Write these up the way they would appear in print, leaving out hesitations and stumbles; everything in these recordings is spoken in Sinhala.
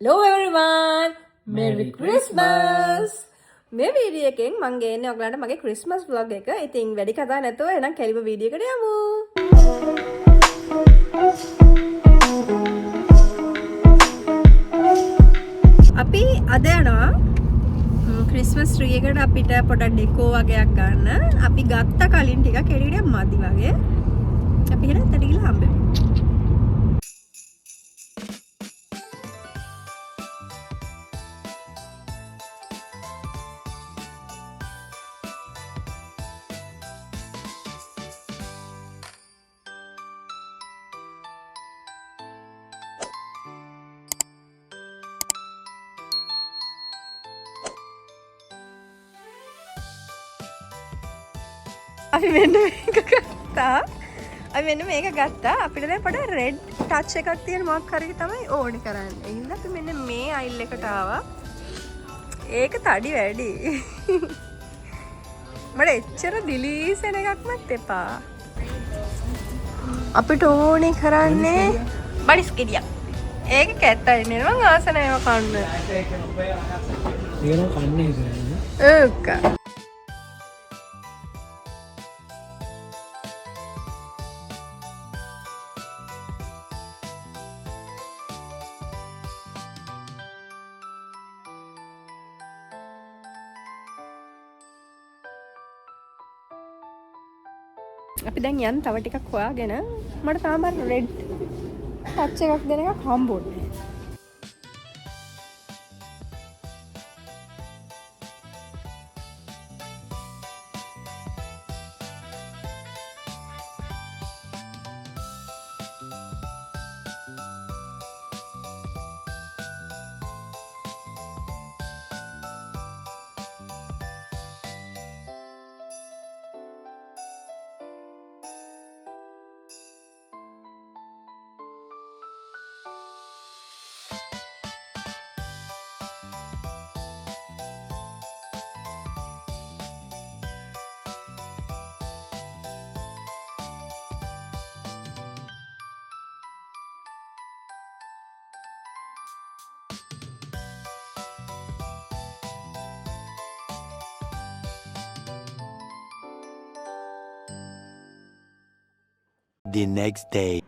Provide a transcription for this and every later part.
Hello everyone! Merry Christmas! මේ වීඩියෝ එකෙන් මම ගේන්නේ ඔයගලන්ට මගේ Christmas vlog එක. ඉතින් වැඩි කතා නැතුව එහෙනම් කෙලිම වීඩියෝ එකට යමු. අපි අද යනවා Christmas tree එකට අපිට පොඩක් ඩෙකෝ වගේක් ගන්න. අපි ගත්ත කලින් ටිකක් එළියට මදි වගේ. අපි එහෙනම් එතනට ගිහලා හම්බෙමු. අපි මෙන්න මේක ගත්තා. අපි මෙන්න මේක ගත්තා. අපිට දැන් පොඩ රෙඩ් ටච් එකක් තියෙන මොකක් හරි තමයි ඕනේ කරන්නේ. ඒ හින්දා අපි මෙන්න මේ අයිල් එකට ආවා. ඒක තඩි වැඩි. මට එච්චර දිලීසෙන එකක්වත් එපා. අපිට ඕනේ කරන්නේ බඩිස් ගෙඩියක්. ඒක කැත්තයි නේ මං ආස නැහැ කන්න. ඒක නම් කන්නේ ඉතින්. ඒක. අපි දැන් යන් තව ටිකක් හොයාගෙන මට තාම රෙඩ් ටච් එකක් දෙන එකක් හම්බුනේ. The next day.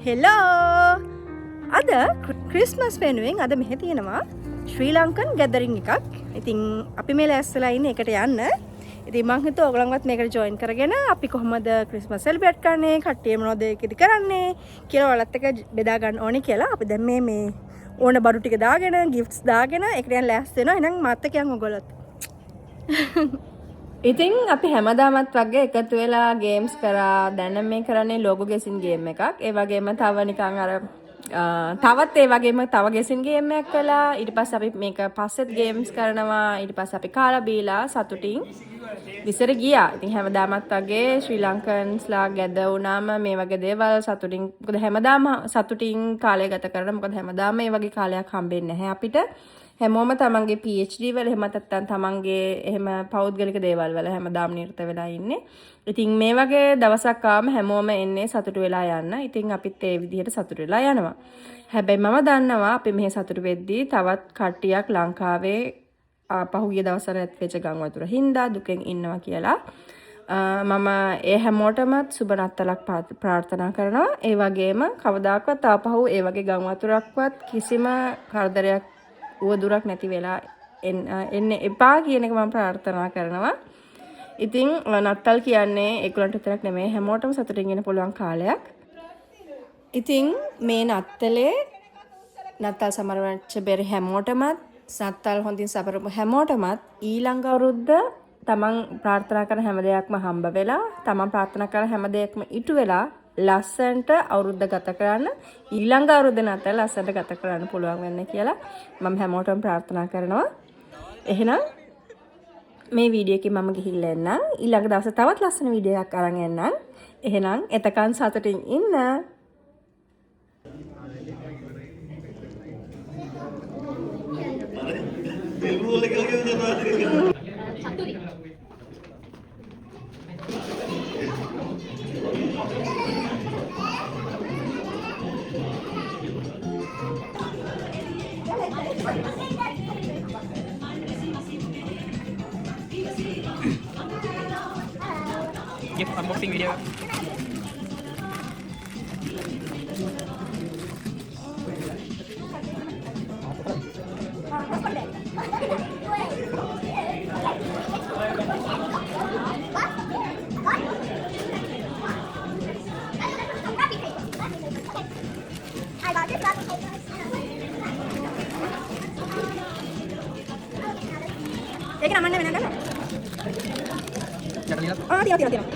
හෙලෝ! අද ක්‍රිස්මස් වෙනුවෙන් අද මෙහෙ තියෙනවා ශ්‍රී ලංකන් ගැදරින් එකක්. ඉතින් අපි මේ ලෑස්තිලා ඉන්නේ එකට යන්න. ඉතින් මං හිතුවා ඔයගලන්වත් මේකට ජොයින් කරගෙන අපි කොහොමද ක්‍රිස්මස් සෙලිබ්‍රේට් කරන්නේ, කට්ටිය මොනවද ඒකෙදි කරන්නේ කියලා ඔයාලත් එක්ක බෙදා ගන්න ඕනේ කියලා. අපි දැන් මේ ඕන බඩු ටික දාගෙන, ගිෆ්ට්ස් දාගෙන එකට යන්න ලෑස්ති වෙනවා. එහෙනම් මාත් එක්ක යන් ඔයගොල්ලොත්. ඉතින් අපි හැමදාමත් වගේ එකතු වෙලා ගේම්ස් කරා. දැන් මේ කරන්නේ ලෝගෝ ගෙසින් ගේම් එකක්. ඒ වගේම තව නිකන් අර තවත් ඒ වගේම තව ගෙසින් ගේම් එකක් කළා. ඊට පස්සේ අපි මේක පස්සෙත් ගේම්ස් කරනවා. ඊට පස්සේ අපි කාලා බීලා සතුටින් විසර ගියා. ඉතින් හැමදාමත් වගේ ශ්‍රී ලංකන්ස්ලා ගැද වුණාම මේ වගේ දේවල් සතුටින්, මොකද හැමදාම සතුටින් කාලය ගත කරන, මොකද හැමදාම මේ වගේ කාලයක් හම්බෙන්නේ නැහැ අපිට. හැමෝම තමන්ගේ PhD වල එහෙම නැත්නම් තමන්ගේ එහෙම පෞද්ගලික දේවල් වල හැමදාම නිරත වෙලා ඉන්නේ. ඉතින් මේ වගේ දවසක් ආවම හැමෝම එන්නේ සතුටු වෙලා යන්න. ඉතින් අපිත් ඒ විදිහට සතුටු වෙලා යනවා. හැබැයි මම දන්නවා අපි මෙහි සතුටු වෙද්දී තවත් කට්ටියක් ලංකාවේ පහුගිය දවස්වල ඇත් වෙච්ච ගම් වතුර හින්දා දුකෙන් ඉන්නවා කියලා. මම ඒ හැමෝටම සුබ නත්තලක් ප්‍රාර්ථනා කරනවා. ඒ වගේම කවදාකවත් ආපහු ඒ වගේ ගම් වතුරක්වත් කිසිම කරදරයක් උවදුරක් නැති වෙලා එන්න එපා කියන එක මම ප්‍රාර්ථනා කරනවා. ඉතින් නත්තල් කියන්නේ ඒගොල්ලන්ට විතරක් නෙමෙයි හැමෝටම සතුටින් ඉන්න පුළුවන් කාලයක්. ඉතින් මේ නත්තලේ නත්තල් සමරවච්ච බෙරි හැමෝටමත් නත්තල් හොඳින් සමරපු හැමෝටමත් ඊළඟ අවුරුද්ද තමන් ප්‍රාර්ථනා කරන හැම දෙයක්ම හම්බ වෙලා, තමන් ප්‍රාර්ථනා කරන හැම දෙයක්ම ඉටු වෙලා ලස්සන්ට අවුරුද්ද ගත කරන්න, ඊළඟ අවුරුද්ද නැත ලස්සන්ට ගත කරන්න පුළුවන් වෙන්න කියලා මම හැමෝටම ප්‍රාර්ථනා කරනවා. එහෙනම් මේ වීඩියෝ එකේ මම ගිහිල්ලා එන්නම්. ඊළඟ දවසේ තවත් ලස්සන වීඩියෝ එකක් අරන් එන්නම්. එහෙනම් එතකන් සතුටින් ඉන්න. Gift unboxing video. ඒක නමන්න වෙන ගන්න. Jangan lihat. තියනවා.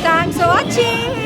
Thanks for watching.